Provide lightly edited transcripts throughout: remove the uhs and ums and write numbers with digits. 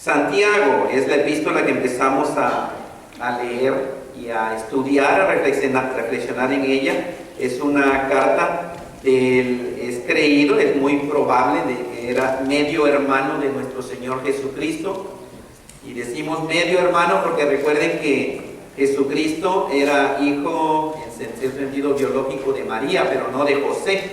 Santiago es la epístola que empezamos a leer y a estudiar, a reflexionar en ella. Es una carta es creído, es muy probable de que era medio hermano de nuestro Señor Jesucristo. Y decimos medio hermano porque recuerden que Jesucristo era hijo, en cierto sentido biológico, de María, pero no de José.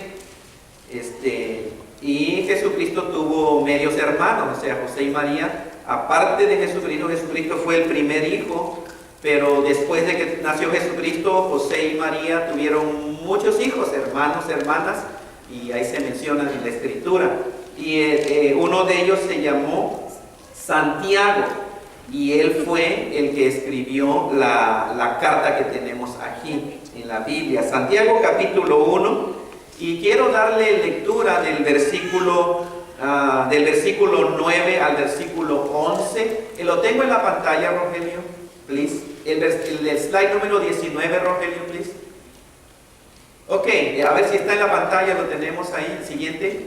Y Jesucristo tuvo medios hermanos, o sea, José y María. Aparte de Jesucristo, Jesucristo fue el primer hijo, pero después de que nació Jesucristo, José y María tuvieron muchos hijos, hermanos, hermanas, y ahí se menciona en la Escritura. Y uno de ellos se llamó Santiago, y él fue el que escribió la carta que tenemos aquí en la Biblia. Santiago capítulo 1, y quiero darle lectura del versículo 9 al versículo 11. Lo tengo en la pantalla, Rogelio, please. El slide número 19, Rogelio, please. Ok, a ver si está en la pantalla, lo tenemos ahí. El siguiente.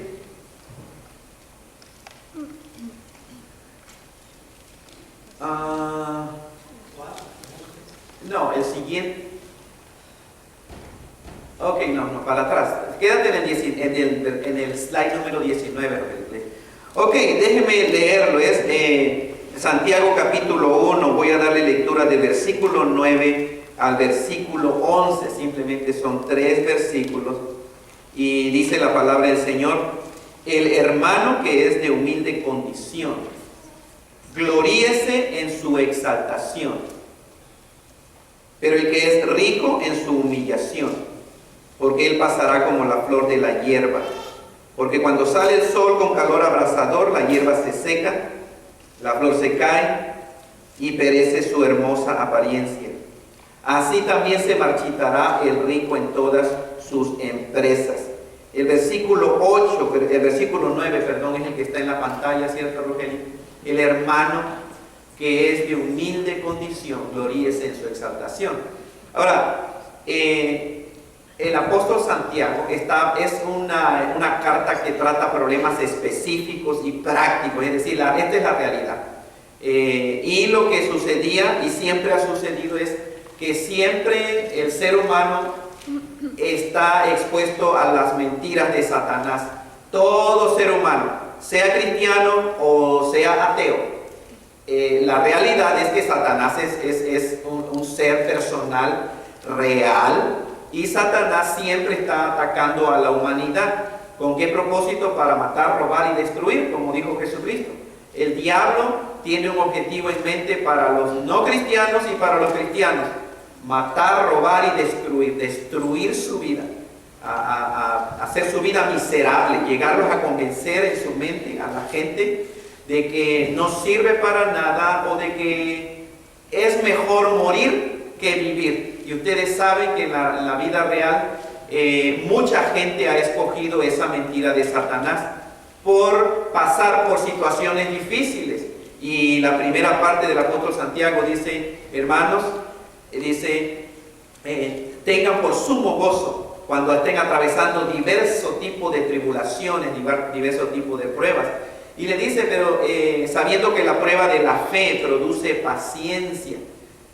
No, el siguiente. Ok, no, para atrás. Quédate en el slide número 19, Rogelio. Ok, déjeme leerlo. Es Santiago capítulo 1. Voy a darle lectura del versículo 9 al versículo 11. Simplemente son 3 versículos. Y dice la palabra del Señor: el hermano que es de humilde condición, gloríese en su exaltación, pero el que es rico en su humillación, porque él pasará como la flor de la hierba. Porque cuando sale el sol con calor abrasador, la hierba se seca, la flor se cae y perece su hermosa apariencia. Así también se marchitará el rico en todas sus empresas. El versículo 9, perdón, es el que está en la pantalla, ¿cierto, Rogelio? El hermano que es de humilde condición, gloríese en su exaltación. Ahora, el apóstol Santiago es una carta que trata problemas específicos y prácticos, es decir, esta es la realidad. Y lo que sucedía y siempre ha sucedido es que siempre el ser humano está expuesto a las mentiras de Satanás. Todo ser humano, sea cristiano o sea ateo. La realidad es que Satanás es un ser personal real. Y Satanás siempre está atacando a la humanidad. ¿Con qué propósito? Para matar, robar y destruir, como dijo Jesucristo. El diablo tiene un objetivo en mente para los no cristianos y para los cristianos: matar, robar y destruir su vida, hacer su vida miserable, llegarlos a convencer en su mente a la gente de que no sirve para nada o de que es mejor morir que vivir. Y ustedes saben que en la vida real mucha gente ha escogido esa mentira de Satanás por pasar por situaciones difíciles. Y la primera parte del apóstol Santiago dice: hermanos, tengan por sumo gozo cuando estén atravesando diversos tipos de tribulaciones, diversos tipos de pruebas. Y le dice, pero sabiendo que la prueba de la fe produce paciencia.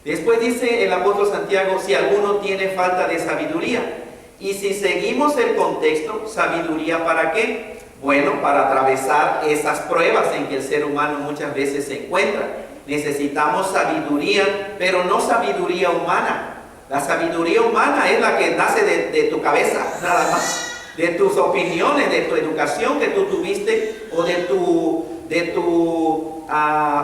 Después dice el apóstol Santiago: si alguno tiene falta de sabiduría. Y si seguimos el contexto, ¿sabiduría para qué? Bueno, para atravesar esas pruebas en que el ser humano muchas veces se encuentra. Necesitamos sabiduría, pero no sabiduría humana. La sabiduría humana es la que nace de tu cabeza, nada más. De tus opiniones, de tu educación que tú tuviste o de tu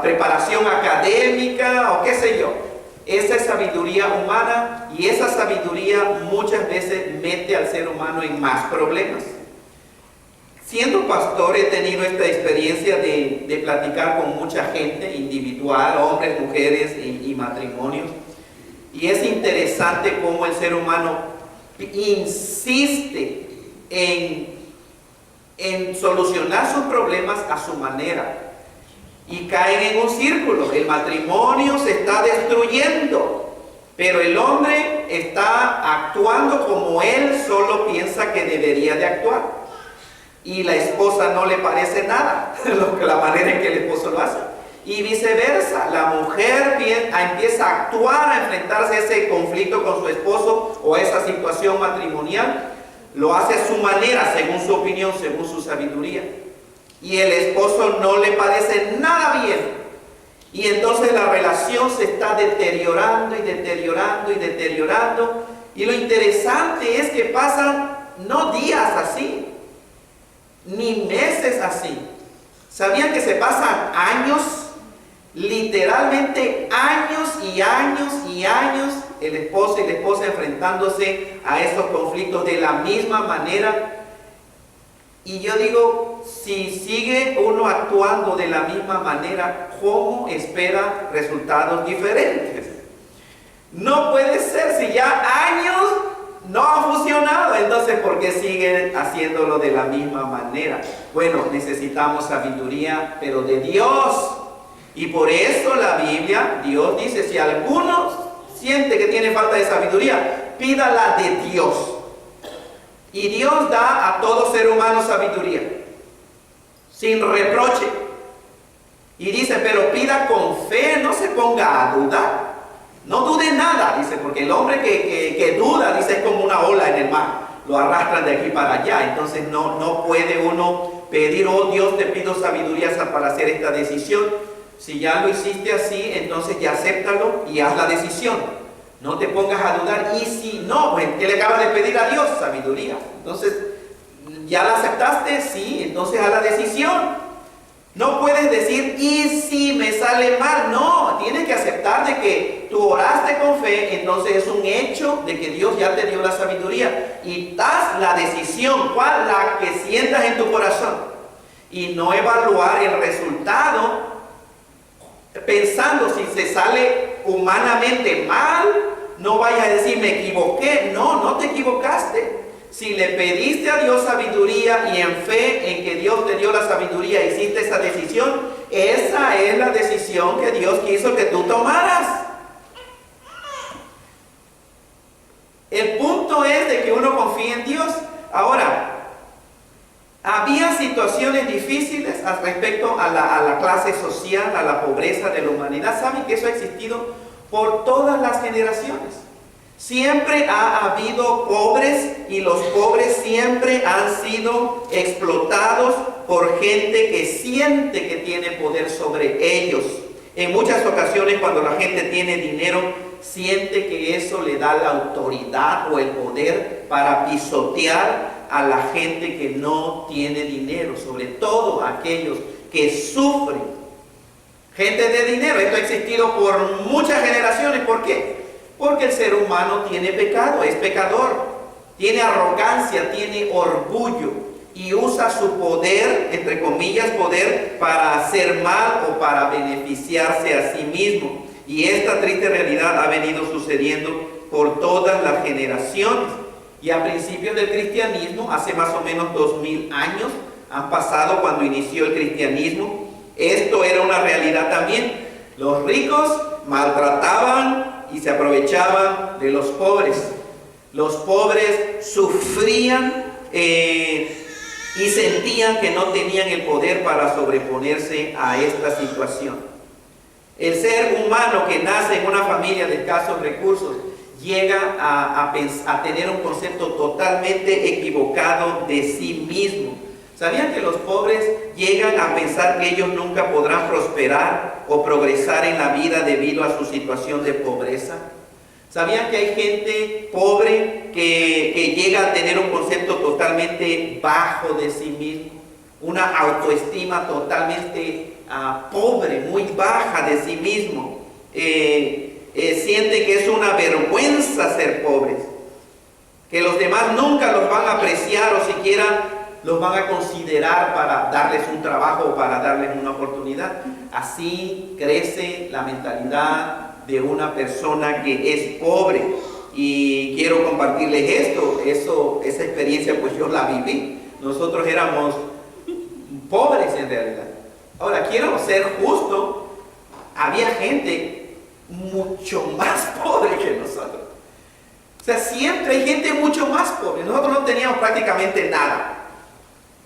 preparación académica o qué sé yo. Esa es sabiduría humana, y esa sabiduría muchas veces mete al ser humano en más problemas. Siendo pastor he tenido esta experiencia de platicar con mucha gente individual, hombres, mujeres y matrimonios. Y es interesante cómo el ser humano insiste en solucionar sus problemas a su manera. Y caen en un círculo. El matrimonio se está destruyendo, pero el hombre está actuando como él solo piensa que debería de actuar. Y la esposa no le parece nada la manera en que el esposo lo hace. Y viceversa, la mujer empieza a actuar, a enfrentarse a ese conflicto con su esposo o a esa situación matrimonial. Lo hace a su manera, según su opinión, según su sabiduría. Y el esposo no le parece nada bien. Y entonces la relación se está deteriorando y deteriorando y deteriorando. Y lo interesante es que pasan no días así, ni meses así. ¿Sabían que se pasan años? Literalmente años y años y años, el esposo y la esposa enfrentándose a esos conflictos de la misma manera. Y yo digo, si sigue uno actuando de la misma manera, ¿cómo espera resultados diferentes? No puede ser, si ya años no ha funcionado, entonces ¿por qué siguen haciéndolo de la misma manera? Bueno, necesitamos sabiduría, pero de Dios. Y por eso la Biblia, Dios dice, si alguno siente que tiene falta de sabiduría, pídala de Dios. Y Dios da a todo ser humano sabiduría, sin reproche. Y dice, pero pida con fe, no se ponga a dudar. No dude nada, dice, porque el hombre que duda, dice, es como una ola en el mar. Lo arrastran de aquí para allá. Entonces no puede uno pedir, oh Dios, te pido sabiduría para hacer esta decisión. Si ya lo hiciste así, entonces ya acéptalo y haz la decisión. No te pongas a dudar. Y si no, pues, ¿qué le acabas de pedir a Dios? Sabiduría. Entonces, ¿ya la aceptaste? Sí, entonces haz la decisión. No puedes decir, ¿y si me sale mal? No, tienes que aceptar de que tú oraste con fe, entonces es un hecho de que Dios ya te dio la sabiduría. Y haz la decisión, ¿cuál? La que sientas en tu corazón. Y no evaluar el resultado pensando si se sale humanamente mal. No vayas a decir, me equivoqué. No te equivocaste. Si le pediste a Dios sabiduría y en fe en que Dios te dio la sabiduría, hiciste esa decisión, esa es la decisión que Dios quiso que tú tomaras. El punto es de que uno confíe en Dios. Ahora, había situaciones difíciles respecto a la clase social, a la pobreza de la humanidad. ¿Saben que eso ha existido por todas las generaciones? Siempre ha habido pobres y los pobres siempre han sido explotados por gente que siente que tiene poder sobre ellos. En muchas ocasiones cuando la gente tiene dinero, siente que eso le da la autoridad o el poder para pisotear a la gente que no tiene dinero, sobre todo aquellos que sufren. Gente de dinero, esto ha existido por muchas generaciones. ¿Por qué? Porque el ser humano tiene pecado, es pecador, tiene arrogancia, tiene orgullo y usa su poder, entre comillas poder, para hacer mal o para beneficiarse a sí mismo. Y esta triste realidad ha venido sucediendo por todas las generaciones. Y a principios del cristianismo, hace más o menos 2000 años, han pasado cuando inició el cristianismo, esto era una realidad también. Los ricos maltrataban y se aprovechaban de los pobres. Los pobres sufrían y sentían que no tenían el poder para sobreponerse a esta situación. El ser humano que nace en una familia de escasos recursos llega a tener un concepto totalmente equivocado de sí mismo. ¿Sabían que los pobres llegan a pensar que ellos nunca podrán prosperar o progresar en la vida debido a su situación de pobreza? ¿Sabían que hay gente pobre que llega a tener un concepto totalmente bajo de sí mismo? Una autoestima totalmente pobre, muy baja de sí mismo. Siente que es una vergüenza ser pobres, que los demás nunca los van a apreciar o siquiera los van a considerar para darles un trabajo o para darles una oportunidad. Así crece la mentalidad de una persona que es pobre. Y quiero compartirles esa experiencia, pues yo la viví. Nosotros éramos pobres en realidad. Ahora, quiero ser justo, había gente mucho más pobre que nosotros. O sea, siempre hay gente mucho más pobre. Nosotros no teníamos prácticamente nada.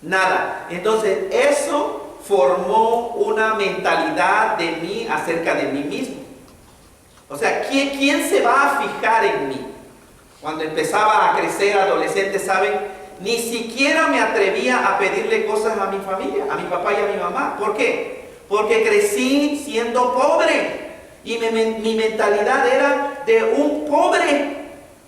Nada. Entonces, eso formó una mentalidad de mí acerca de mí mismo. O sea, ¿quién se va a fijar en mí? Cuando empezaba a crecer, adolescente, ¿saben? Ni siquiera me atrevía a pedirle cosas a mi familia, a mi papá y a mi mamá. ¿Por qué? Porque crecí siendo pobre y mi mentalidad era de un pobre.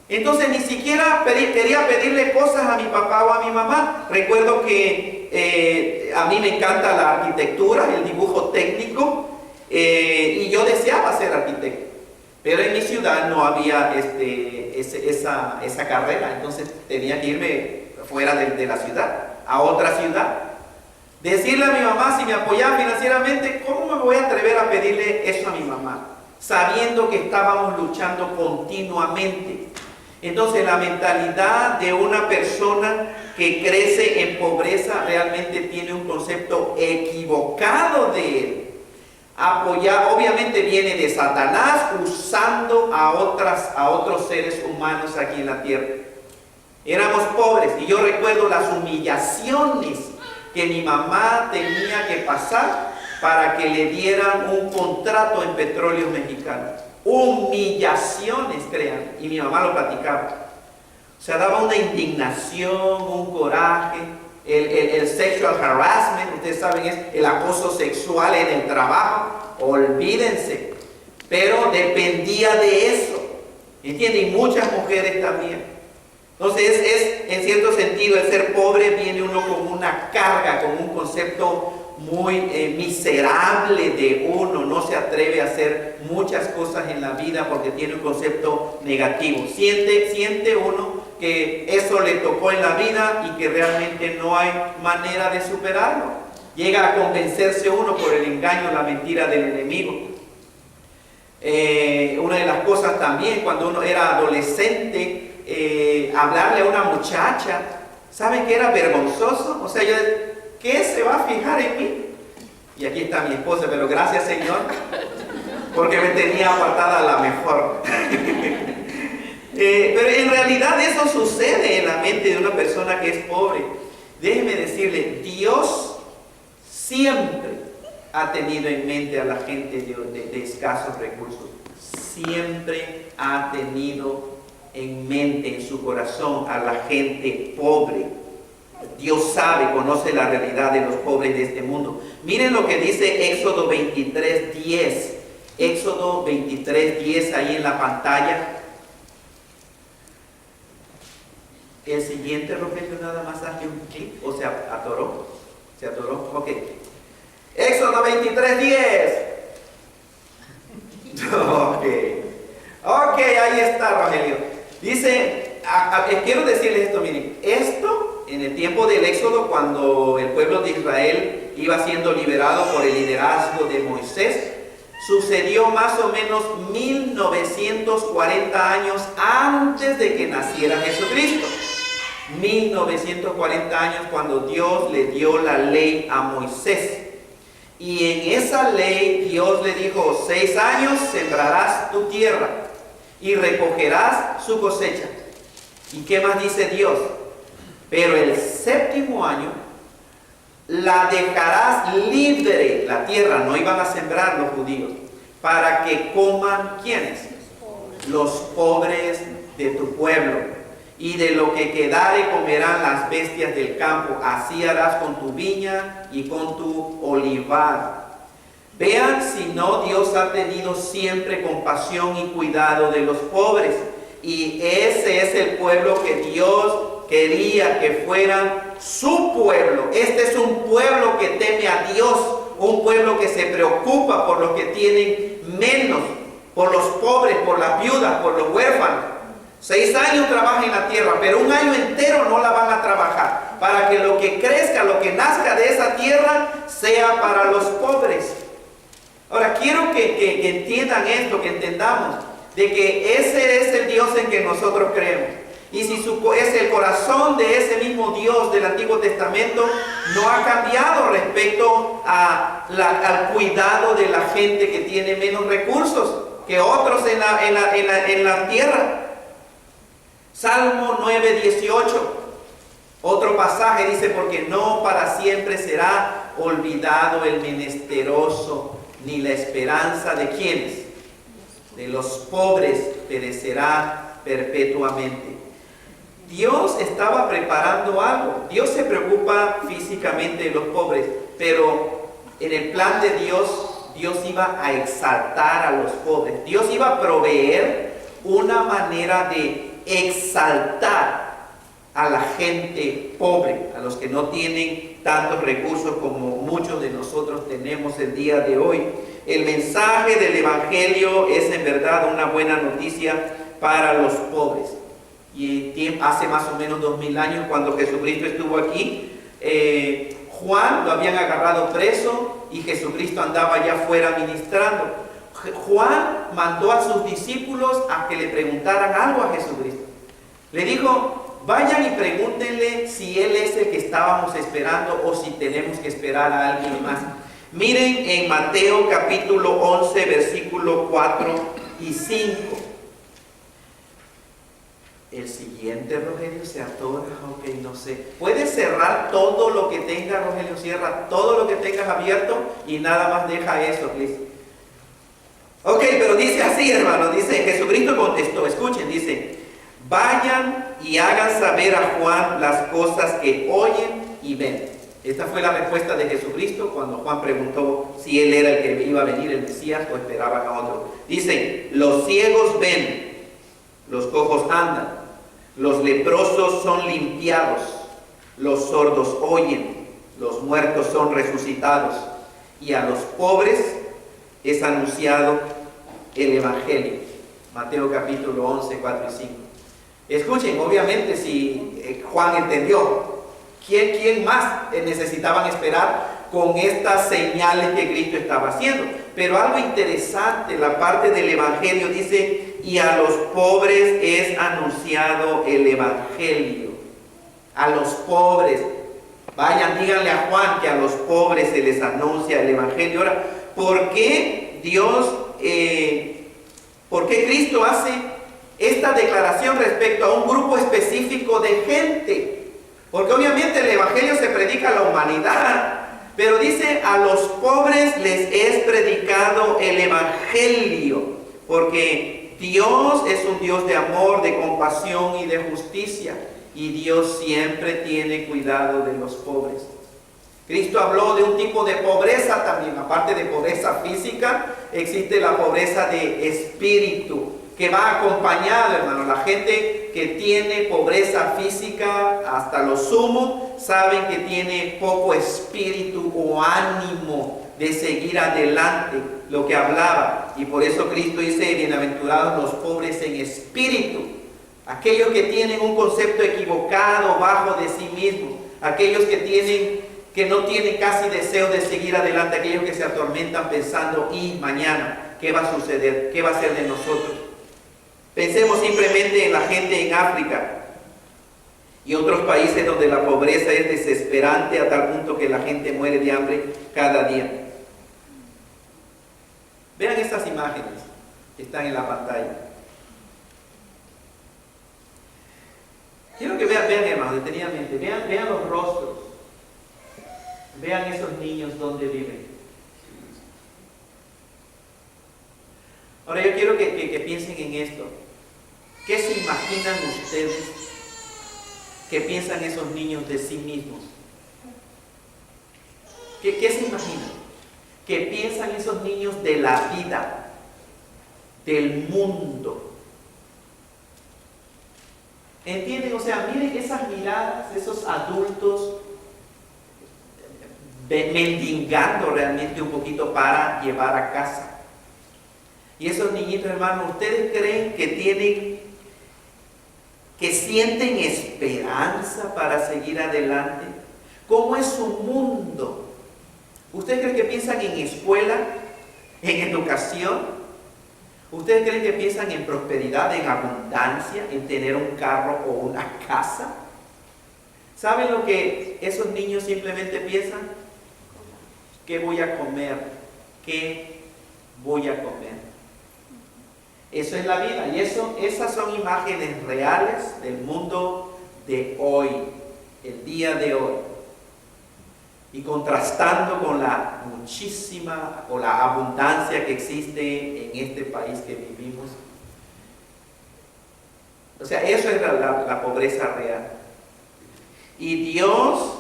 Entonces ni siquiera quería pedirle cosas a mi papá o a mi mamá. Recuerdo que a mí me encanta la arquitectura, el dibujo técnico, y yo deseaba ser arquitecto. Pero en mi ciudad no había esa carrera, entonces tenía que irme fuera de la ciudad, a otra ciudad. Decirle a mi mamá, si me apoyaba financieramente, ¿cómo me voy a atrever a pedirle eso a mi mamá? Sabiendo que estábamos luchando continuamente. Entonces la mentalidad de una persona que crece en pobreza realmente tiene un concepto equivocado de él. Apoyar, obviamente viene de Satanás usando a otros seres humanos aquí en la tierra. Éramos pobres y yo recuerdo las humillaciones que mi mamá tenía que pasar para que le dieran un contrato en Petróleos Mexicanos. Humillaciones, crean, y mi mamá lo platicaba. O sea, daba una indignación, un coraje. El sexual harassment, ustedes saben, es el acoso sexual en el trabajo. Olvídense. Pero dependía de eso. ¿Entienden? Y muchas mujeres también. Entonces, en cierto sentido, el ser pobre viene uno con una carga, con un concepto muy miserable de uno. No se atreve a hacer muchas cosas en la vida porque tiene un concepto negativo. Siente uno que eso le tocó en la vida y que realmente no hay manera de superarlo. Llega a convencerse uno por el engaño, la mentira del enemigo. Una de las cosas también, cuando uno era adolescente, hablarle a una muchacha, ¿saben que era vergonzoso? O sea, ¿qué se va a fijar en mí? Y aquí está mi esposa, pero gracias, Señor, porque me tenía apartada la mejor. Pero en realidad eso sucede en la mente de una persona que es pobre. Déjeme decirle, Dios siempre ha tenido en mente a la gente de escasos recursos. Siempre ha tenido en mente, en su corazón, a la gente pobre. Dios sabe, conoce la realidad de los pobres de este mundo. Miren lo que dice Éxodo 23:10. Éxodo 23:10 ahí en la pantalla. El siguiente, Rogelio, nada más hace un clic, o sea, atoró. ¿Se atoró? Ok. Éxodo 23:10. Ok, ahí está, Rogelio. Dice, quiero decirles esto, miren, esto en el tiempo del Éxodo, cuando el pueblo de Israel iba siendo liberado por el liderazgo de Moisés, sucedió más o menos 1940 años antes de que naciera Jesucristo. 1940 años cuando Dios le dio la ley a Moisés. Y en esa ley Dios le dijo, 6 años sembrarás tu tierra y recogerás su cosecha. ¿Y qué más dice Dios? Pero el 7º año la dejarás libre, la tierra, no iban a sembrar los judíos, para que coman, ¿quiénes? Los pobres de tu pueblo. Y de lo que quedare comerán las bestias del campo. Así harás con tu viña y con tu olivar. Vean si no Dios ha tenido siempre compasión y cuidado de los pobres. Y ese es el pueblo que Dios quería que fuera su pueblo. Este es un pueblo que teme a Dios. Un pueblo que se preocupa por los que tienen menos. Por los pobres, por las viudas, por los huérfanos. 6 años trabajan en la tierra, pero 1 año entero no la van a trabajar, para que lo que crezca, lo que nazca de esa tierra, sea para los pobres. Ahora, quiero que entiendan esto, que entendamos, de que ese es el Dios en que nosotros creemos. Y si es el corazón de ese mismo Dios del Antiguo Testamento, no ha cambiado respecto al cuidado de la gente que tiene menos recursos que otros en la tierra. Salmo 9:18, otro pasaje dice, porque no para siempre será olvidado el menesteroso, ni la esperanza de quienes, de los pobres, perecerá perpetuamente. Dios estaba preparando algo. Dios se preocupa físicamente de los pobres, pero en el plan de Dios, Dios iba a exaltar a los pobres. Dios iba a proveer una manera de exaltar a la gente pobre, a los que no tienen tantos recursos como muchos de nosotros tenemos el día de hoy. El mensaje del Evangelio es en verdad una buena noticia para los pobres. Y hace más o menos 2000 años, cuando Jesucristo estuvo aquí, Juan lo habían agarrado preso y Jesucristo andaba allá afuera ministrando. Juan mandó a sus discípulos a que le preguntaran algo a Jesucristo. Le dijo: vayan y pregúntenle si Él es el que estábamos esperando o si tenemos que esperar a alguien más. Miren en Mateo capítulo 11, versículo 4 y 5. El siguiente, Rogelio, se atora. Ok, no sé. Puedes cerrar todo lo que tengas, Rogelio. Cierra todo lo que tengas abierto y nada más deja eso, please. Ok, pero dice así, hermano. Dice, Jesucristo contestó. Escuchen, dice: vayan y hagan saber a Juan las cosas que oyen y ven. Esta fue la respuesta de Jesucristo cuando Juan preguntó si Él era el que iba a venir, el Mesías, o esperaban a otro. Dice: los ciegos ven, los cojos andan, los leprosos son limpiados, los sordos oyen, los muertos son resucitados, y a los pobres es anunciado el Evangelio. Mateo capítulo 11, 4 y 5. Escuchen, obviamente, si Juan entendió, ¿quién más necesitaban esperar con estas señales que Cristo estaba haciendo? Pero algo interesante, la parte del Evangelio dice: y a los pobres es anunciado el Evangelio. A los pobres. Vayan, díganle a Juan que a los pobres se les anuncia el Evangelio. Ahora, ¿por qué por qué Cristo hace esta declaración respecto a un grupo específico de gente? Porque obviamente el Evangelio se predica a la humanidad, pero dice: a los pobres les es predicado el Evangelio, porque Dios es un Dios de amor, de compasión y de justicia, y Dios siempre tiene cuidado de los pobres. Cristo habló de un tipo de pobreza también. Aparte de pobreza física, existe la pobreza de espíritu, que va acompañado, hermano. La gente que tiene pobreza física hasta lo sumo, saben que tiene poco espíritu o ánimo de seguir adelante, lo que hablaba. Y por eso Cristo dice: bienaventurados los pobres en espíritu, aquellos que tienen un concepto equivocado, bajo de sí mismos, aquellos que no tienen casi deseo de seguir adelante, aquellos que se atormentan pensando: y mañana, ¿qué va a suceder? ¿Qué va a ser de nosotros? Pensemos simplemente en la gente en África y otros países donde la pobreza es desesperante a tal punto que la gente muere de hambre cada día. Vean estas imágenes que están en la pantalla. Quiero que vean, hermanos, detenidamente, vean los rostros. Vean esos niños donde viven. Ahora yo quiero que piensen en esto. ¿Qué se imaginan ustedes que piensan esos niños de sí mismos? ¿Qué se imaginan? ¿Qué piensan esos niños de la vida, del mundo? ¿Entienden? O sea, miren esas miradas, esos adultos mendigando realmente un poquito para llevar a casa. Y esos niñitos, hermanos, ¿ustedes creen que sienten esperanza para seguir adelante? ¿Cómo es su mundo? ¿Ustedes creen que piensan en escuela, en educación? ¿Ustedes creen que piensan en prosperidad, en abundancia, en tener un carro o una casa? ¿Saben lo que esos niños simplemente piensan? ¿Qué voy a comer? ¿Qué voy a comer? Eso es la vida. Y esas son imágenes reales del mundo de hoy, el día de hoy. y contrastando con la muchísima o la abundancia que existe en este país que vivimos. O sea, eso es la pobreza real. Y Dios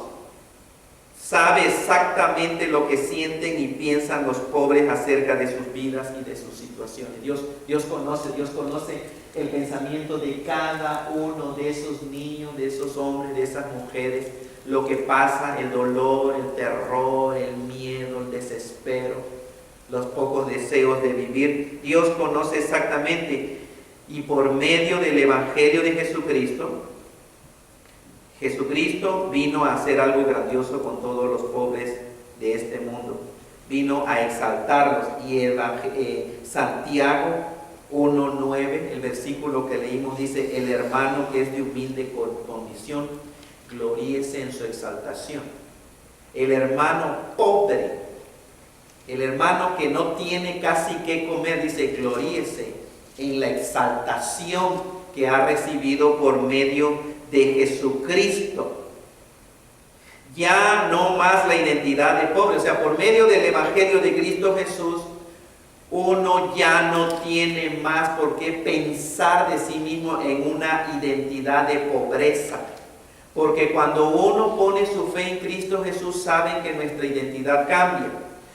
sabe exactamente lo que sienten y piensan los pobres acerca de sus vidas y de sus situaciones. Dios conoce el pensamiento de cada uno de esos niños, de esos hombres, de esas mujeres, lo que pasa, el dolor, el terror, el miedo, el desespero, los pocos deseos de vivir. Dios conoce exactamente, y por medio del Evangelio de Jesucristo, Jesucristo vino a hacer algo grandioso con todos los pobres de este mundo. Vino a exaltarlos. Y Santiago 1:9, el versículo que leímos, dice: el hermano que es de humilde condición, gloríese en su exaltación. El hermano pobre, el hermano que no tiene casi qué comer, dice: gloríese en la exaltación que ha recibido por medio de Jesucristo. Ya no más la identidad de pobre, o sea, por medio del Evangelio de Cristo Jesús, uno ya no tiene más por qué pensar de sí mismo en una identidad de pobreza. Porque cuando uno pone su fe en Cristo Jesús, saben que nuestra identidad cambia.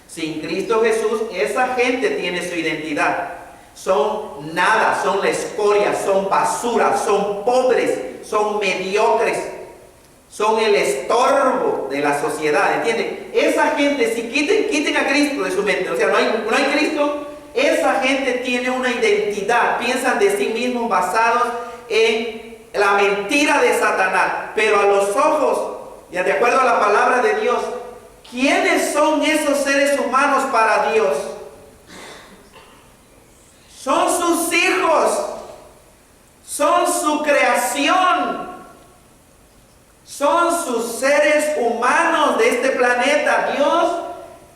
Sin Cristo Jesús, esa gente tiene su identidad. Son nada, son la escoria, son basura, son pobres, son mediocres, son el estorbo de la sociedad, ¿entienden? Esa gente, si quiten a Cristo de su mente, o sea, no hay Cristo, esa gente tiene una identidad, piensan de sí mismos basados en la mentira de Satanás, pero a los ojos, ya de acuerdo a la palabra de Dios, ¿quiénes son esos seres humanos para Dios? Son sus hijos, son su creación, son sus seres humanos de este planeta. Dios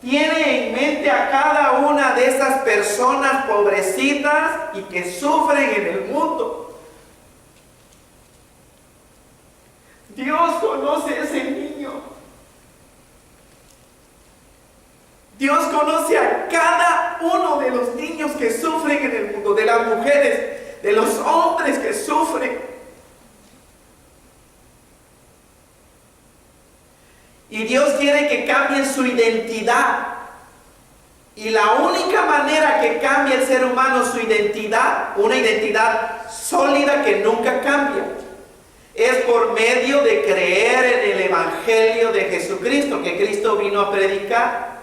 tiene en mente a cada una de esas personas pobrecitas y que sufren en el mundo. Dios conoce a ese niño. Dios conoce a cada uno de los niños que sufren en el mundo, de las mujeres, de los hombres que sufren. Y Dios quiere que cambien su identidad. Y la única manera que cambia el ser humano su identidad, una identidad sólida que nunca cambia, es por medio de creer en el Evangelio de Jesucristo, que Cristo vino a predicar.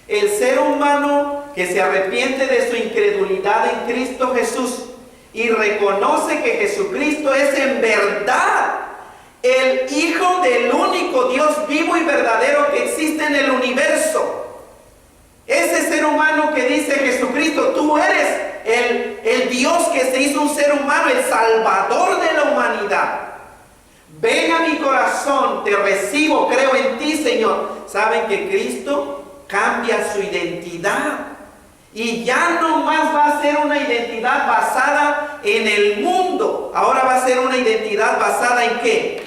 El ser humano que se arrepiente de su incredulidad en Cristo Jesús y reconoce que Jesucristo es en verdad el Hijo del único Dios vivo y verdadero que existe en el universo. Ese ser humano que dice: Jesucristo, tú eres el Dios que se hizo un ser humano, el Salvador de la humanidad. Ven a mi corazón, te recibo, creo en ti, Señor. ¿Saben que Cristo cambia su identidad? Y ya no más va a ser una identidad basada en el mundo. Ahora va a ser una identidad basada ¿en qué?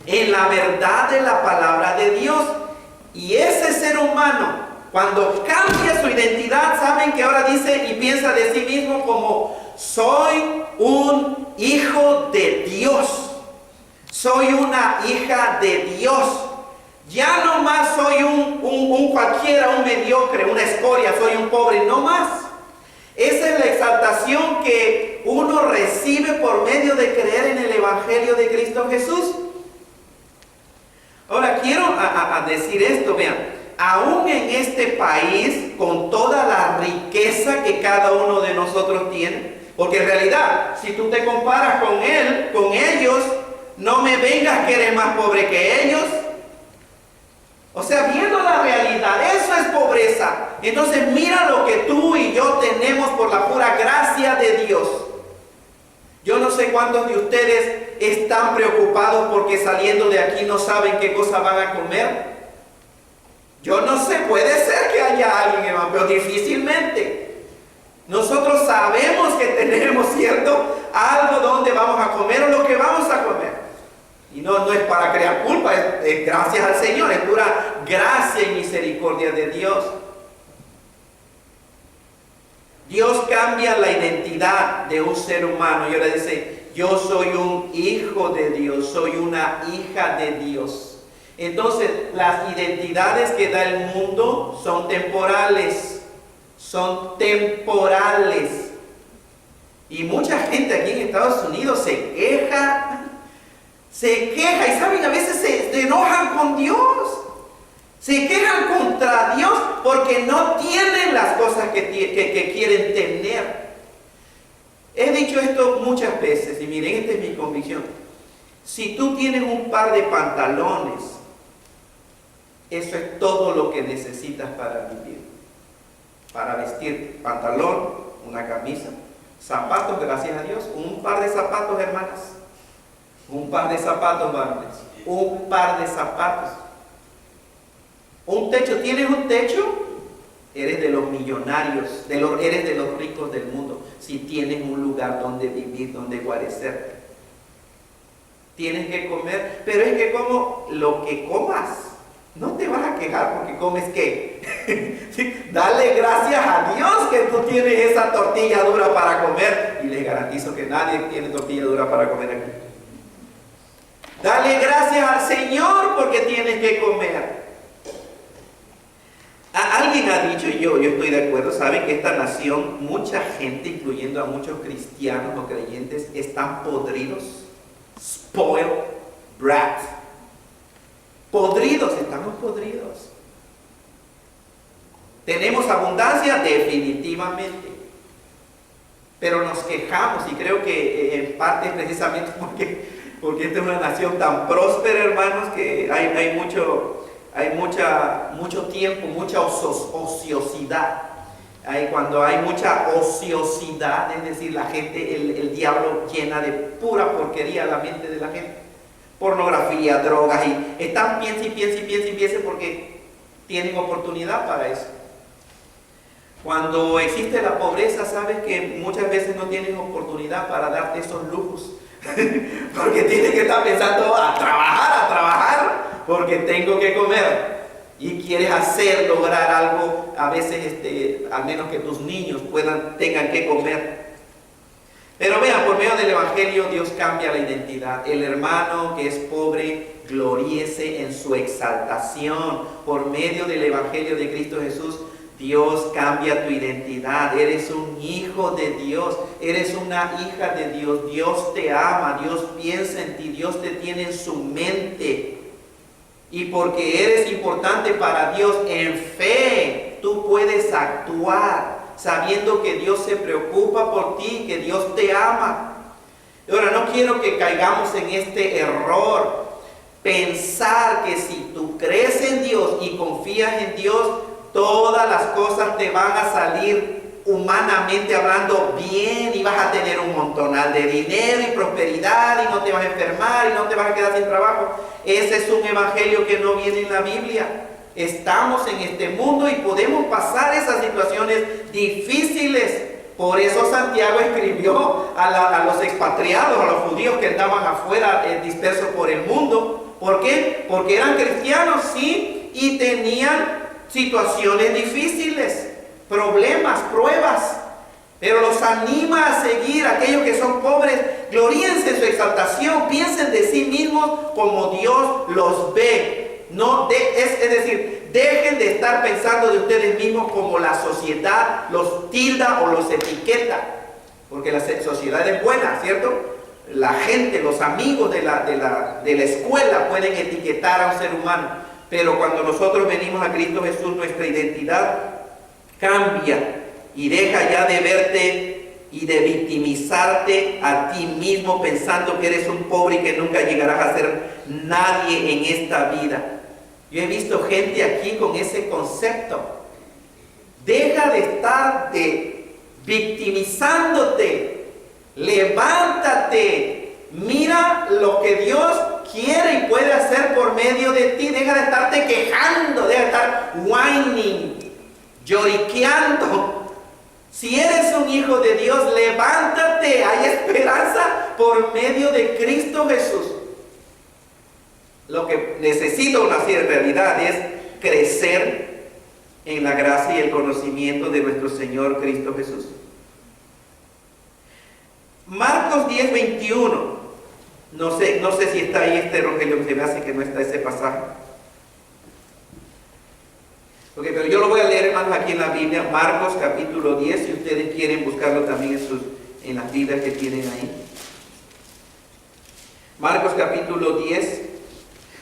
En la verdad de la palabra de Dios. Y ese ser humano, cuando cambia su identidad, saben que ahora dice y piensa de sí mismo como: soy un hijo de Dios, soy una hija de Dios. Ya no más soy un cualquiera, un mediocre, una escoria, soy un pobre, no más. Esa es la exaltación que uno recibe por medio de creer en el Evangelio de Cristo Jesús. Ahora quiero decir esto, vean, aún en este país, con toda la riqueza que cada uno de nosotros tiene, porque en realidad, si tú te comparas con ellos, no me vengas que eres más pobre que ellos. O sea, viendo la realidad, eso es pobreza. Entonces mira lo que tú y yo tenemos por la pura gracia de Dios. Yo no sé cuántos de ustedes están preocupados porque saliendo de aquí no saben qué cosa van a comer. Yo no sé, puede ser que haya alguien, hermano, pero difícilmente. Nosotros sabemos que tenemos, ¿cierto?, algo donde vamos a comer o lo que vamos a comer. Y no es para crear culpa, es gracias al Señor, es pura gracia y misericordia de Dios. Dios cambia la identidad de un ser humano y ahora dice, yo soy un hijo de Dios, soy una hija de Dios. Entonces, las identidades que da el mundo son temporales, son temporales. Y mucha gente aquí en Estados Unidos se queja y saben, a veces se enojan con Dios. Se quejan contra Dios porque no tienen las cosas que quieren tener. He dicho esto muchas veces y miren, esta es mi convicción. Si tú tienes un par de pantalones, eso es todo lo que necesitas para vivir. Para vestir pantalón, una camisa, zapatos, gracias a Dios, un par de zapatos, hermanas. Un par de zapatos, varones. Un par de zapatos. Un techo, ¿tienes un techo? Eres de los millonarios, eres de los ricos del mundo. Si tienes un lugar donde vivir, donde guarecer. Tienes que comer, pero es que como lo que comas, no te vas a quejar porque comes ¿qué? ¿Sí? Dale gracias a Dios que tú tienes esa tortilla dura para comer. Y les garantizo que nadie tiene tortilla dura para comer aquí. Dale gracias al Señor porque tienes que comer. Alguien ha dicho, y yo estoy de acuerdo, saben que esta nación, mucha gente, incluyendo a muchos cristianos o creyentes, están podridos, spoiled brats. Podridos, estamos podridos. ¿Tenemos abundancia? Definitivamente. Pero nos quejamos y creo que en parte precisamente porque esta es una nación tan próspera, hermanos, que hay mucho tiempo, mucha ociosidad. Cuando hay mucha ociosidad, es decir, la gente, el diablo llena de pura porquería la mente de la gente. Pornografía, drogas, y están piensen porque tienen oportunidad para eso. Cuando existe la pobreza, sabes que muchas veces no tienen oportunidad para darte esos lujos. Porque tienes que estar pensando a trabajar, porque tengo que comer. Y quieres lograr algo, a veces al menos que tus niños tengan que comer. Pero vean, por medio del Evangelio Dios cambia la identidad. El hermano que es pobre, gloríese en su exaltación. Por medio del Evangelio de Cristo Jesús, Dios cambia tu identidad. Eres un hijo de Dios, eres una hija de Dios. Dios te ama, Dios piensa en ti, Dios te tiene en su mente. Y porque eres importante para Dios, en fe, tú puedes actuar sabiendo que Dios se preocupa por ti, que Dios te ama. Ahora, no quiero que caigamos en este error, pensar que si tú crees en Dios y confías en Dios, todas las cosas te van a salir humanamente hablando bien y vas a tener un montonal de dinero y prosperidad y no te vas a enfermar y no te vas a quedar sin trabajo. Ese es un evangelio que no viene en la Biblia. Estamos en este mundo y podemos pasar esas situaciones difíciles. Por eso Santiago escribió a los expatriados, a los judíos que andaban afuera dispersos por el mundo. ¿Por qué? Porque eran cristianos, sí, y tenían situaciones difíciles, problemas, pruebas, pero los anima a seguir. Aquellos que son pobres, gloríense en su exaltación, piensen de sí mismos como Dios los ve. Es decir, dejen de estar pensando de ustedes mismos como la sociedad los tilda o los etiqueta, porque la sociedad es buena, ¿cierto? La gente, los amigos de la escuela pueden etiquetar a un ser humano. Pero cuando nosotros venimos a Cristo Jesús, nuestra identidad cambia y deja ya de verte y de victimizarte a ti mismo pensando que eres un pobre y que nunca llegarás a ser nadie en esta vida. Yo he visto gente aquí con ese concepto. Deja de estar victimizándote. Levántate. Mira lo que Dios quiere y puede hacer por medio de ti. Deja de estarte quejando, deja de estar whining, lloriqueando. Si eres un hijo de Dios, levántate. Hay esperanza por medio de Cristo Jesús. Lo que necesita una cierta realidad es crecer en la gracia y el conocimiento de nuestro Señor Cristo Jesús. Marcos 10:21. No sé si está ahí Rogelio, se me hace que no está ese pasaje. Okay, pero yo lo voy a leer, hermanos, aquí en la Biblia, Marcos capítulo 10, si ustedes quieren buscarlo también en las Biblias que tienen ahí. Marcos capítulo 10.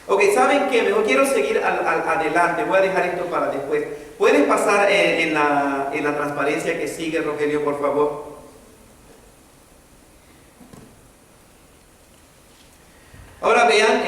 Ok, ¿saben qué? Mejor quiero seguir adelante, voy a dejar esto para después. ¿Puedes pasar en la transparencia que sigue, Rogelio, por favor? Ahora vean,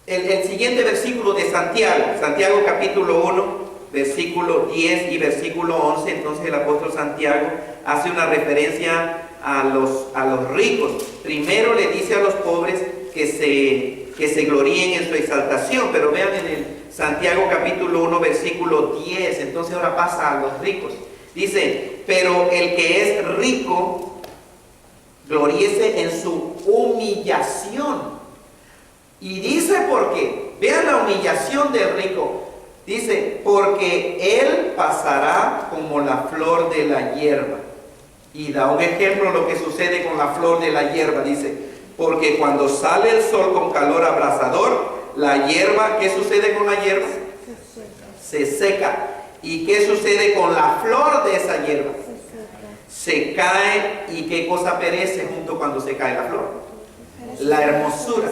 el siguiente versículo de Santiago capítulo 1, versículo 10 y versículo 11, entonces el apóstol Santiago hace una referencia a los ricos. Primero le dice a los pobres que se gloríen en su exaltación, pero vean en el Santiago capítulo 1, versículo 10, entonces ahora pasa a los ricos. Dice, pero el que es rico, gloríese en su humillación. Y dice por qué. Vean la humillación del rico. Dice, porque él pasará como la flor de la hierba. Y da un ejemplo de lo que sucede con la flor de la hierba. Dice, porque cuando sale el sol con calor abrasador, la hierba, ¿qué sucede con la hierba? Se seca. ¿Y qué sucede con la flor de esa hierba? Se cae. ¿Y qué cosa perece junto cuando se cae la flor? La hermosura.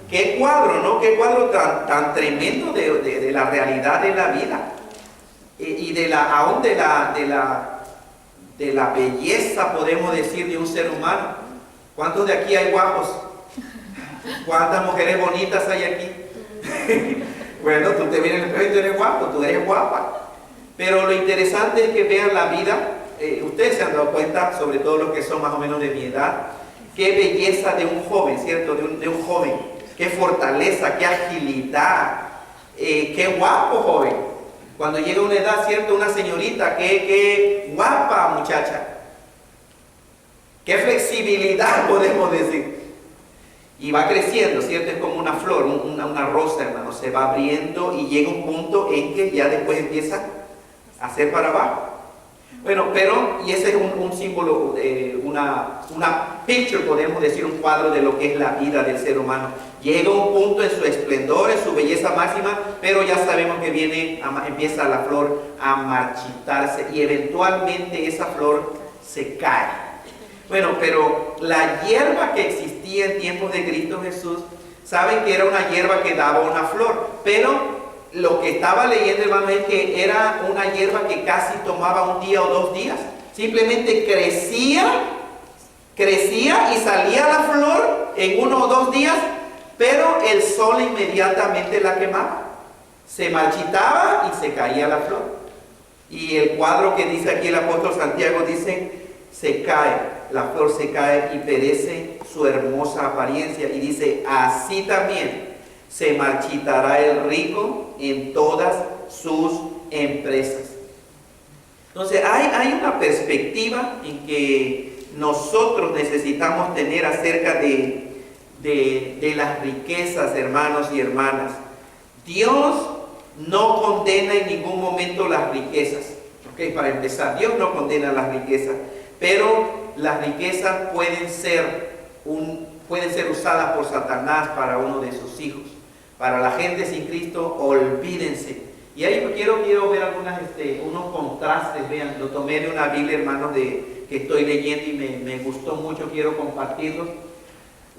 Qué cuadro, ¿no? Qué cuadro tan tremendo de la realidad de la vida. Y aún de la belleza, podemos decir, de un ser humano. ¿Cuántos de aquí hay guapos? ¿Cuántas mujeres bonitas hay aquí? Bueno, tú te vienes en el espejo y tú eres guapo, tú eres guapa. Pero lo interesante es que vean la vida. Ustedes se han dado cuenta, sobre todo los que son más o menos de mi edad, qué belleza de un joven, ¿cierto? De un joven. Qué fortaleza, qué agilidad, qué guapo joven. Cuando llega una edad, ¿cierto? Una señorita, qué guapa muchacha. Qué flexibilidad podemos decir. Y va creciendo, ¿cierto? Es como una flor, una rosa, hermano. Se va abriendo y llega un punto en que ya después empieza a hacer para abajo. Bueno, pero, y ese es un símbolo, una picture, podemos decir, un cuadro de lo que es la vida del ser humano. Llega un punto en su esplendor, en su belleza máxima, pero ya sabemos que empieza la flor a marchitarse y eventualmente esa flor se cae. Bueno, pero la hierba que existía en tiempos de Cristo Jesús, saben que era una hierba que daba una flor, pero lo que estaba leyendo, hermano, es que era una hierba que casi tomaba un día o 2 días. Simplemente crecía y salía la flor en 1 o 2 días, pero el sol inmediatamente la quemaba. Se marchitaba y se caía la flor. Y el cuadro que dice aquí el apóstol Santiago dice, se cae, la flor se cae y perece su hermosa apariencia. Y dice, así también se marchitará el rico en todas sus empresas. Entonces hay una perspectiva en que nosotros necesitamos tener acerca de las riquezas, hermanos y hermanas. Dios no condena en ningún momento las riquezas. ¿Okay? Para empezar, Dios no condena las riquezas, pero las riquezas pueden ser usadas por Satanás para uno de sus hijos. Para la gente sin Cristo, olvídense. Y ahí quiero ver unos contrastes. Vean, lo tomé de una Biblia, hermanos, que estoy leyendo y me gustó mucho, quiero compartirlos.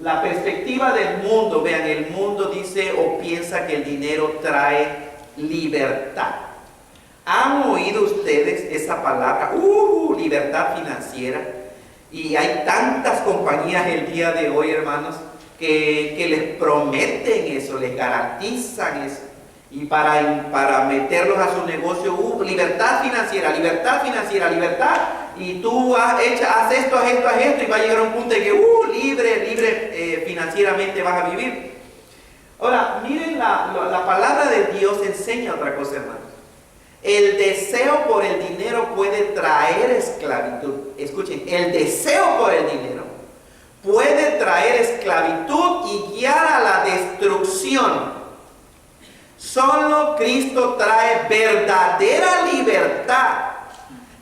La perspectiva del mundo, vean, el mundo dice o piensa que el dinero trae libertad. ¿Han oído ustedes esa palabra? Libertad financiera. Y hay tantas compañías el día de hoy, hermanos, que les prometen eso, les garantizan eso. Y para meterlos a su negocio, libertad financiera, y tú haz esto, y va a llegar a un punto de que libre financieramente vas a vivir. Ahora, miren, la palabra de Dios enseña otra cosa, hermanos. El deseo por el dinero puede traer esclavitud. Escuchen, el deseo por el dinero puede traer esclavitud y guiar a la destrucción. Solo Cristo trae verdadera libertad.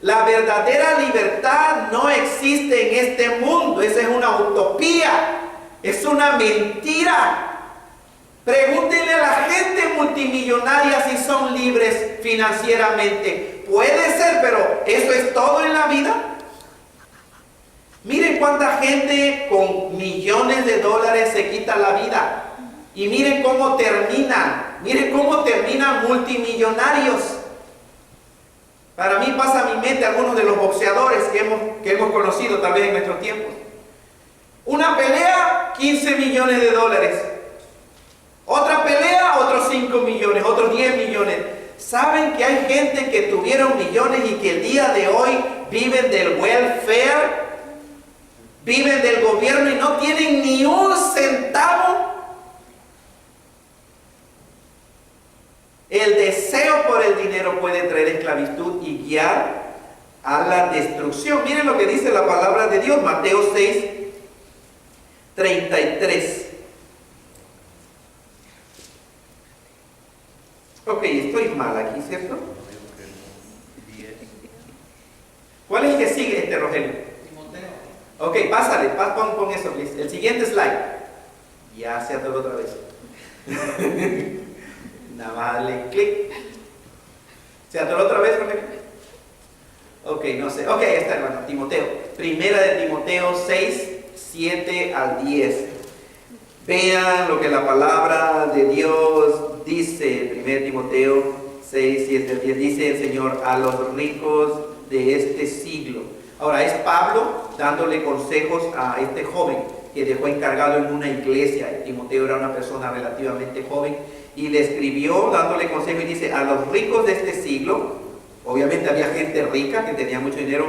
La verdadera libertad no existe en este mundo. Esa es una utopía. Es una mentira. Pregúntenle a la gente multimillonaria si son libres financieramente. Puede ser, pero ¿eso es todo en la vida? Miren cuánta gente con millones de dólares se quita la vida. Y miren cómo terminan. Miren cómo terminan multimillonarios. Para mí pasa a mi mente algunos de los boxeadores que hemos conocido tal vez en nuestros tiempos. Una pelea, 15 millones de dólares. Otra pelea, otros 5 millones, otros 10 millones. ¿Saben que hay gente que tuvieron millones y que el día de hoy viven del welfare? Viven del gobierno y no tienen ni un centavo. El deseo por el dinero puede traer esclavitud y guiar a la destrucción. Miren lo que dice la palabra de Dios, Mateo 6, 33. Ok, estoy mal aquí, ¿cierto? ¿Cuál es el que sigue Rogelio? Timoteo. Ok, pásale, pon eso, please. El siguiente slide. Ya se atoró otra vez. Nada más dale clic. ¿Se atoró otra vez, Rogelio? Ok, no sé. Ok, ahí está, hermano. Timoteo. Primera de Timoteo 6, 7 al 10. Vean lo que la palabra de Dios dice. 1 Timoteo 6, 7 al 10. Dice el Señor a los ricos de este siglo. Ahora es Pablo dándole consejos a este joven que dejó encargado en una iglesia. Timoteo era una persona relativamente joven y le escribió dándole consejo y dice a los ricos de este siglo. Obviamente había gente rica que tenía mucho dinero.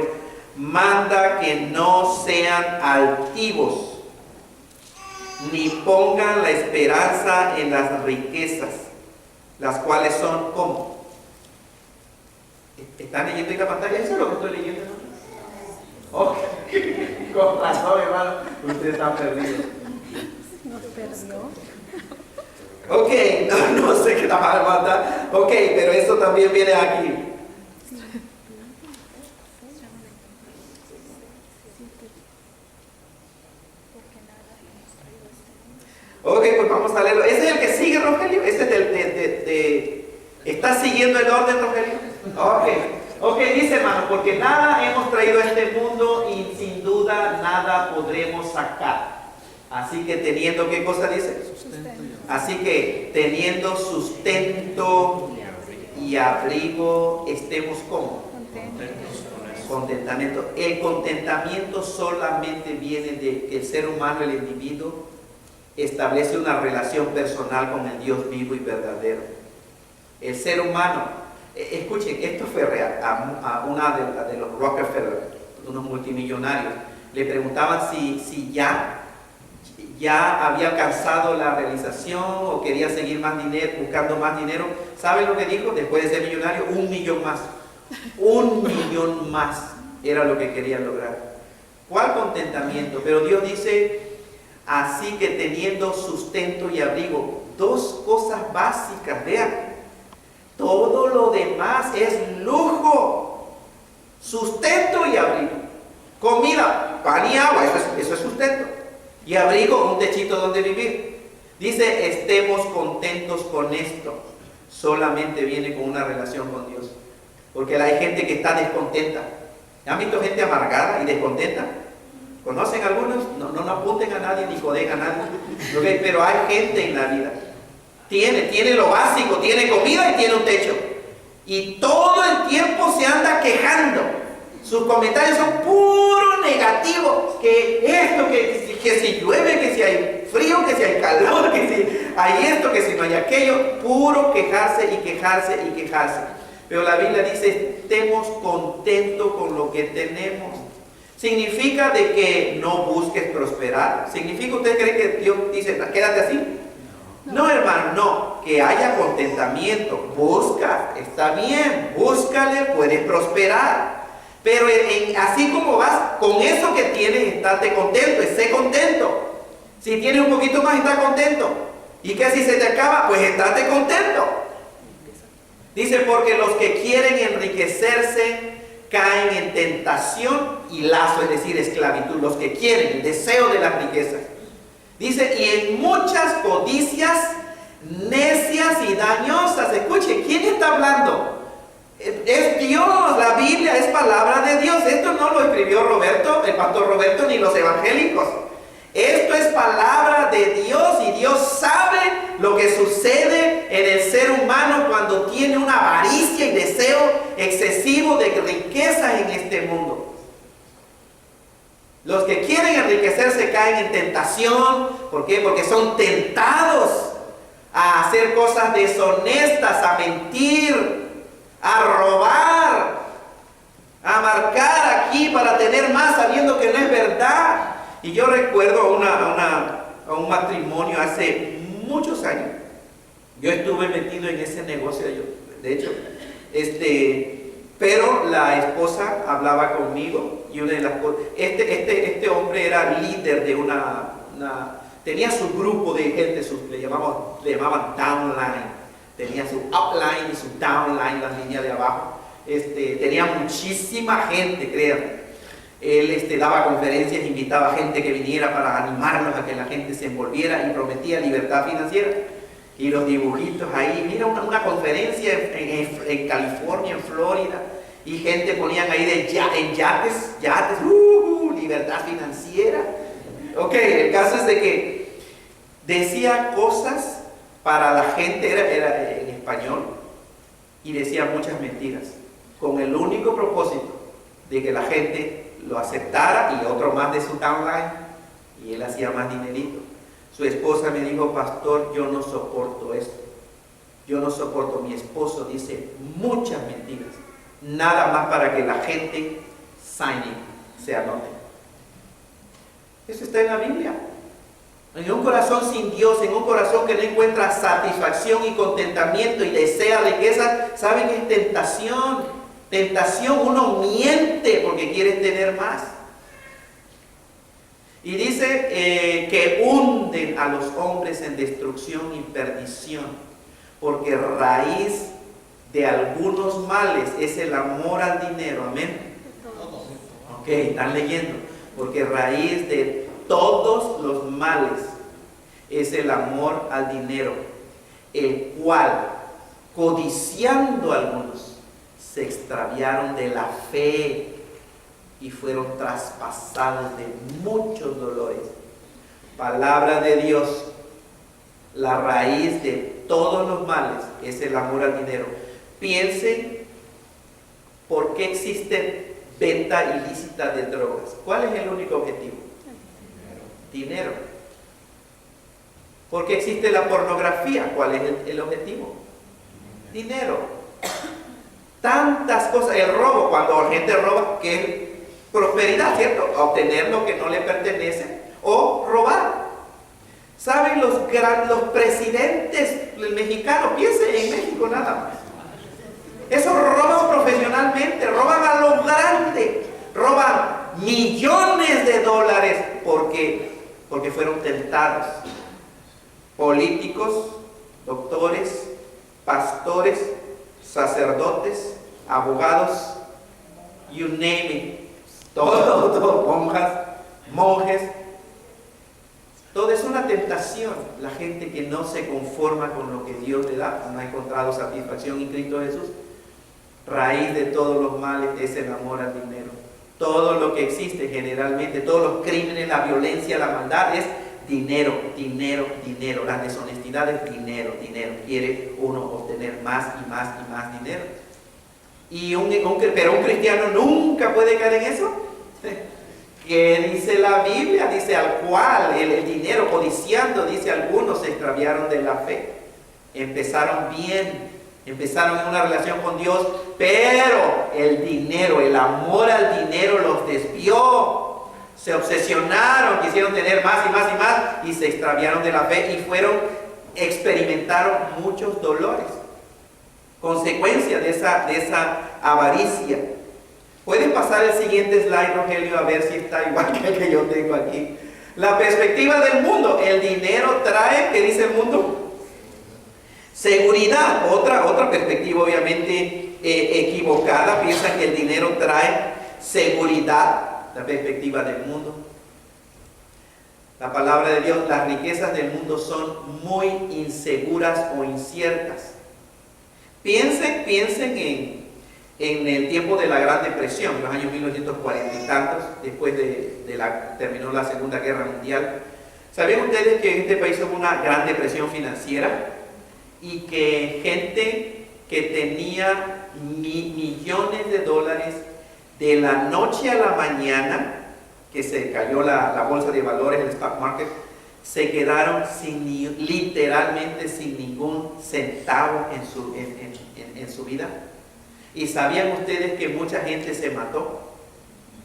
Manda que no sean altivos ni pongan la esperanza en las riquezas, las cuales son ¿cómo? ¿Están leyendo en la pantalla? ¿Eso es lo que estoy leyendo? Oh, con razón, hermano, usted está perdido. ¿Nos perdió? Ok, no sé qué está mal, mata. Ok, pero eso también viene aquí. Ok, pues vamos a leerlo. ¿Ese es el que sigue, Rogelio? ¿Ese es ¿Estás siguiendo el orden, Rogelio? Ok, dice, hermano, porque nada hemos traído a este mundo y sin duda nada podremos sacar. Así que teniendo, ¿qué cosa dice? Sustento. Así que teniendo sustento y abrigo, estemos como contentamiento. El contentamiento solamente viene de que el ser humano, el individuo, establece una relación personal con el Dios vivo y verdadero. El ser humano, escuchen, esto fue real. A una de los Rockefeller, unos multimillonarios, le preguntaban si ya había alcanzado la realización o quería seguir más dinero, buscando más dinero. ¿Saben lo que dijo? Después de ser millonario, 1 millón más. 1 millón más era lo que quería lograr. ¿Cuál contentamiento? Pero Dios dice, así que teniendo sustento y abrigo, dos cosas básicas, vean. Todo lo demás es lujo. Sustento y abrigo. Comida, pan y agua, eso es sustento. Y abrigo, un techito donde vivir. Dice, estemos contentos con esto. Solamente viene con una relación con Dios. Porque hay gente que está descontenta. ¿Han visto gente amargada y descontenta? ¿Conocen algunos? No apunten a nadie ni joden a nadie. ¿Okay? Pero hay gente en la vida. Tiene lo básico, tiene comida y tiene un techo. Y todo el tiempo se anda quejando. Sus comentarios son puro negativo. Que esto, que si llueve, que si hay frío, que si hay calor, que si hay esto, que si no hay aquello. Puro quejarse y quejarse y quejarse. Pero la Biblia dice, estemos contentos con lo que tenemos. ¿Significa de que no busques prosperar? ¿Significa, usted cree que Dios dice, quédate así? No, hermano, no. Que haya contentamiento. Busca, está bien, búscale, puedes prosperar. Pero así como vas, con eso que tienes, estate contento, esté contento. Si tienes un poquito más, está contento. Y que si se te acaba, pues estate contento. Dice, porque los que quieren enriquecerse caen en tentación y lazo, es decir, esclavitud. Los que quieren, el deseo de las riquezas. Dice, y en muchas codicias necias y dañosas. Escuche, ¿quién está hablando? Es Dios, la Biblia es palabra de Dios. Esto no lo escribió Roberto, el pastor Roberto, ni los evangélicos. Esto es palabra de Dios y Dios sabe lo que sucede en el ser humano cuando tiene una avaricia y deseo excesivo de riquezas en este mundo. Los que quieren enriquecerse caen en tentación. ¿Por qué? Porque son tentados a hacer cosas deshonestas, a mentir, a robar, a marcar aquí para tener más sabiendo que no es verdad. Y yo recuerdo a un matrimonio hace muchos años. Yo estuve metido en ese negocio, de hecho, pero la esposa hablaba conmigo y una de las cosas, este hombre era líder de tenía su grupo de gente, le llamaban downline. Tenía su upline y su downline, la línea de abajo. Tenía muchísima gente, créanme. Él daba conferencias, invitaba gente que viniera para animarlos a que la gente se envolviera y prometía libertad financiera. Y los dibujitos ahí, mira una conferencia en California, en Florida, y gente ponían ahí en yates, libertad financiera. Ok, el caso es de que decía cosas para la gente, era en español, y decía muchas mentiras, con el único propósito de que la gente lo aceptara y otro más de su downline, y él hacía más dinerito. Su esposa me dijo, pastor, yo no soporto esto, yo no soporto. Mi esposo dice muchas mentiras, nada más para que la gente se anote. Eso está en la Biblia. En un corazón sin Dios, en un corazón que no encuentra satisfacción y contentamiento y desea riqueza, ¿saben qué es tentación? Tentación, uno miente porque quiere tener más. Y dice que hunden a los hombres en destrucción y perdición, porque raíz de algunos males es el amor al dinero. Amén. Ok, están leyendo. Porque raíz de todos los males es el amor al dinero, el cual, codiciando algunos, se extraviaron de la fe y fueron traspasados de muchos dolores. Palabra de Dios, la raíz de todos los males es el amor al dinero. Piensen por qué existe venta ilícita de drogas. ¿Cuál es el único objetivo? Dinero. ¿Por qué existe la pornografía? ¿Cuál es el objetivo? Dinero. Tantas cosas. El robo, cuando la gente roba, que es prosperidad, ¿cierto? Obtener lo que no le pertenece o robar. ¿Saben los presidentes mexicanos? Piensen en México nada más. Esos roban profesionalmente, roban a lo grande, roban millones de dólares porque fueron tentados. Políticos, doctores, pastores, sacerdotes, abogados, you name it, todo, monjes, todo es una tentación. La gente que no se conforma con lo que Dios le da, no ha encontrado satisfacción en Cristo Jesús. Raíz de todos los males es el amor al dinero. Todo lo que existe generalmente, todos los crímenes, la violencia, la maldad es dinero, dinero, dinero. Las deshonestidades, dinero, dinero. Quiere uno obtener más y más y más dinero. Pero un cristiano nunca puede caer en eso. ¿Qué dice la Biblia? Dice al cual el dinero, codiciando, dice algunos se extraviaron de la fe. Empezaron bien, empezaron en una relación con Dios, pero el dinero, el amor al dinero los desvió. Se obsesionaron, quisieron tener más y más y más y se extraviaron de la fe y experimentaron muchos dolores. Consecuencia de esa avaricia. Pueden pasar el siguiente slide, Rogelio, a ver si está igual que el que yo tengo aquí. La perspectiva del mundo. El dinero trae, ¿qué dice el mundo? Seguridad. Otra perspectiva obviamente equivocada. Piensan que el dinero trae seguridad. La perspectiva del mundo. La palabra de Dios, las riquezas del mundo son muy inseguras o inciertas. Piensen en el tiempo de la Gran Depresión, los años 1940 y tantos, después terminó la Segunda Guerra Mundial. ¿Sabían ustedes que en este país hubo una gran depresión financiera? Y que gente que tenía millones de dólares, de la noche a la mañana, que se cayó la bolsa de valores, el stock market, se quedaron literalmente sin ningún centavo en su vida? ¿Y sabían ustedes que mucha gente se mató?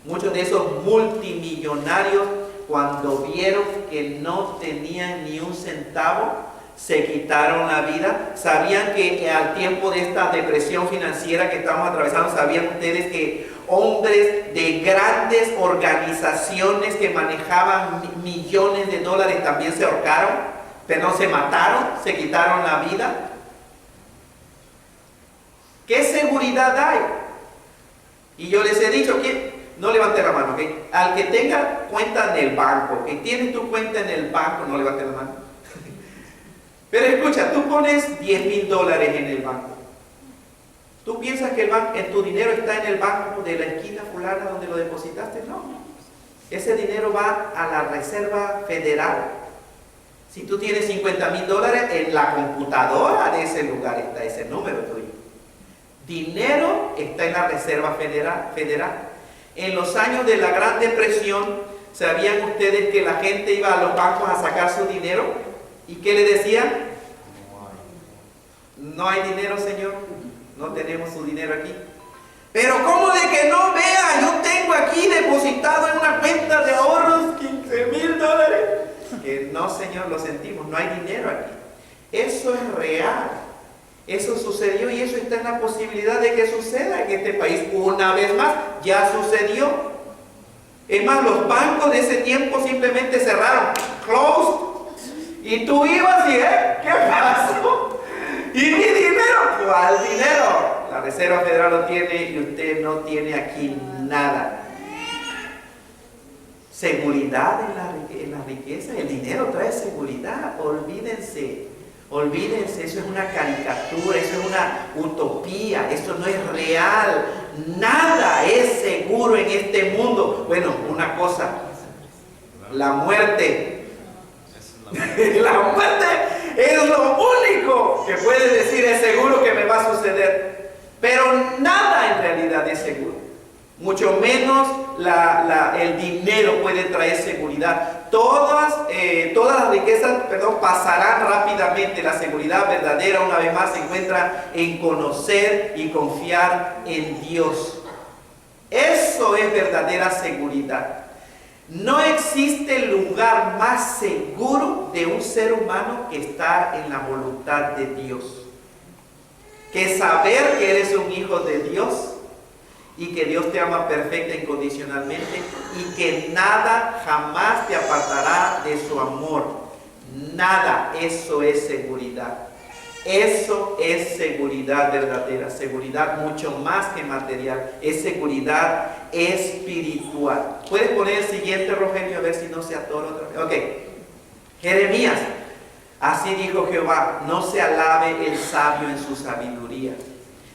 Muchos de esos multimillonarios, cuando vieron que no tenían ni un centavo, se quitaron la vida. ¿Sabían que al tiempo de esta depresión financiera que estamos atravesando, sabían ustedes que hombres de grandes organizaciones que manejaban millones de dólares también se ahorcaron? Pero no se mataron, se quitaron la vida. ¿Qué seguridad hay? Y yo les he dicho que no levante la mano, ¿ok? Al que tenga cuenta en el banco, que tiene tu cuenta en el banco, no levante la mano. Pero escucha, tú pones $10,000 en el banco. ¿Tú piensas que tu dinero está en el banco de la esquina fulana donde lo depositaste? No. Ese dinero va a la Reserva Federal. Si tú tienes $50,000, en la computadora de ese lugar está ese número tuyo. Dinero está en la Reserva Federal. En los años de la Gran Depresión, ¿sabían ustedes que la gente iba a los bancos a sacar su dinero? ¿Y qué le decían? No hay dinero, señor. No tenemos su dinero aquí. Pero ¿cómo de que no vea? Yo tengo aquí depositado en una cuenta de ahorros $15,000. Que no, señor, lo sentimos. No hay dinero aquí. Eso es real. Eso sucedió y eso está en la posibilidad de que suceda en este país. Una vez más, ya sucedió. Es más, los bancos de ese tiempo simplemente cerraron. Closed. Y tú ibas y, ¿qué pasó? ¿Y mi dinero? ¿Cuál dinero? La Reserva Federal lo tiene y usted no tiene aquí nada. Seguridad en la riqueza. El dinero trae seguridad. Olvídense, eso es una caricatura, eso es una utopía, eso no es real. Nada es seguro en este mundo. Bueno, una cosa, la muerte. La muerte es lo único que puedes decir es seguro que me va a suceder. Pero nada en realidad es seguro. Mucho menos el dinero puede traer seguridad. Todas las riquezas, pasarán rápidamente. La seguridad verdadera, una vez más, se encuentra en conocer y confiar en Dios. Eso es verdadera seguridad. No existe lugar más seguro de un ser humano que estar en la voluntad de Dios. Que saber que eres un hijo de Dios y que Dios te ama perfecta e incondicionalmente y que nada jamás te apartará de su amor. Nada, eso es seguridad. Eso es seguridad verdadera, seguridad mucho más que material, es seguridad espiritual. ¿Puedes poner el siguiente, Rogelio, a ver si no se atora otra vez? Ok, Jeremías, así dijo Jehová, no se alabe el sabio en su sabiduría,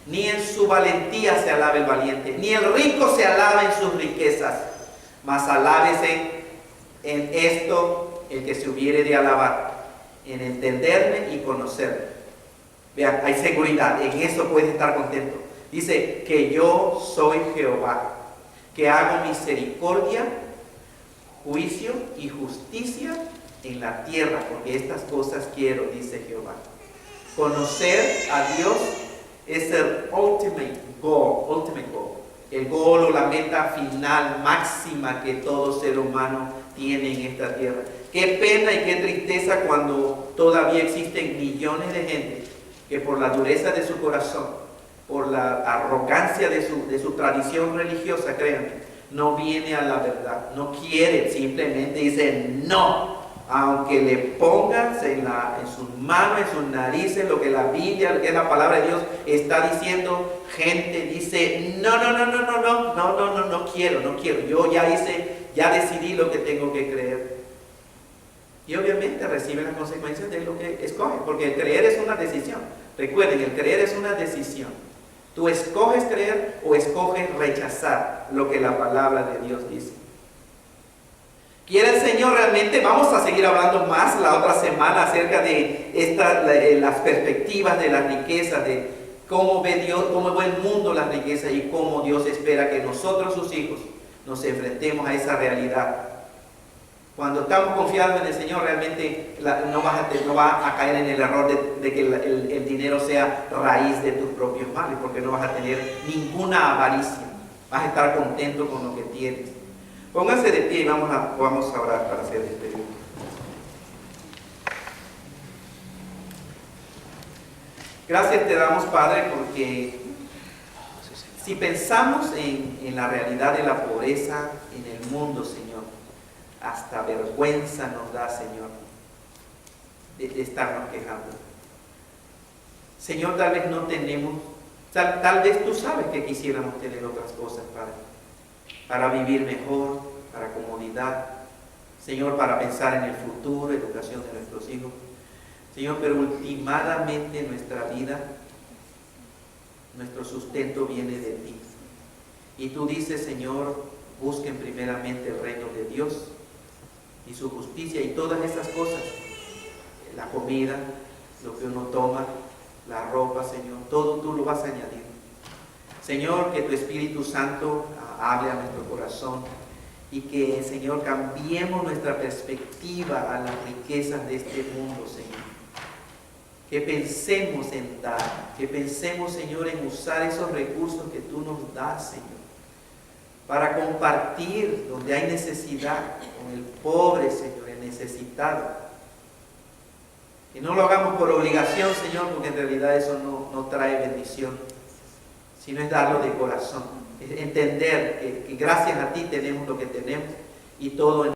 ni en su valentía se alabe el valiente, ni el rico se alabe en sus riquezas, mas alábese en esto el que se hubiere de alabar, en entenderme y conocerme. Vean, hay seguridad, en eso puedes estar contento. Dice que yo soy Jehová, que hago misericordia, juicio y justicia en la tierra, porque estas cosas quiero, dice Jehová. Conocer a Dios es el ultimate goal, el goal o la meta final máxima que todo ser humano tiene en esta tierra. Qué pena y qué tristeza cuando todavía existen millones de gente que por la dureza de su corazón por la arrogancia de su tradición religiosa, créanme, no viene a la verdad, no quiere, simplemente dice no, aunque le pongas en sus manos, en sus narices, lo que la Biblia, lo que es la palabra de Dios está diciendo. Gente dice no quiero, yo ya decidí lo que tengo que creer. Y obviamente recibe las consecuencias de lo que escoge, porque el creer es una decisión. Recuerden, el creer es una decisión. Tú escoges creer o escoges rechazar lo que la palabra de Dios dice. ¿Quiere el Señor realmente? Vamos a seguir hablando más la otra semana acerca de las perspectivas de las riquezas, de cómo ve Dios, cómo ve el mundo las riquezas y cómo Dios espera que nosotros, sus hijos, nos enfrentemos a esa realidad. Cuando estamos confiados en el Señor, realmente no vas a caer en el error de que el dinero sea raíz de tus propios males, porque no vas a tener ninguna avaricia. Vas a estar contento con lo que tienes. Pónganse de pie y vamos a orar para hacer despedida. Gracias te damos, Padre, porque si pensamos en la realidad de la pobreza en el mundo, Señor, hasta vergüenza nos da, Señor, de estarnos quejando. Señor, tal vez no tenemos, tal vez tú sabes que quisiéramos tener otras cosas, Padre, para vivir mejor, para comodidad, Señor, para pensar en el futuro, educación de nuestros hijos. Señor, pero últimamente nuestra vida, nuestro sustento viene de ti. Y tú dices, Señor, busquen primeramente el reino de Dios y su justicia, y todas esas cosas, la comida, lo que uno toma, la ropa, Señor, todo tú lo vas a añadir. Señor, que tu Espíritu Santo hable a nuestro corazón y que, Señor, cambiemos nuestra perspectiva a las riquezas de este mundo, Señor. Que pensemos en dar, que pensemos, Señor, en usar esos recursos que tú nos das, Señor, para compartir donde hay necesidad con el pobre, Señor, el necesitado. Que no lo hagamos por obligación, Señor, porque en realidad eso no trae bendición, sino es darlo de corazón. Es entender que gracias a ti tenemos lo que tenemos y todo en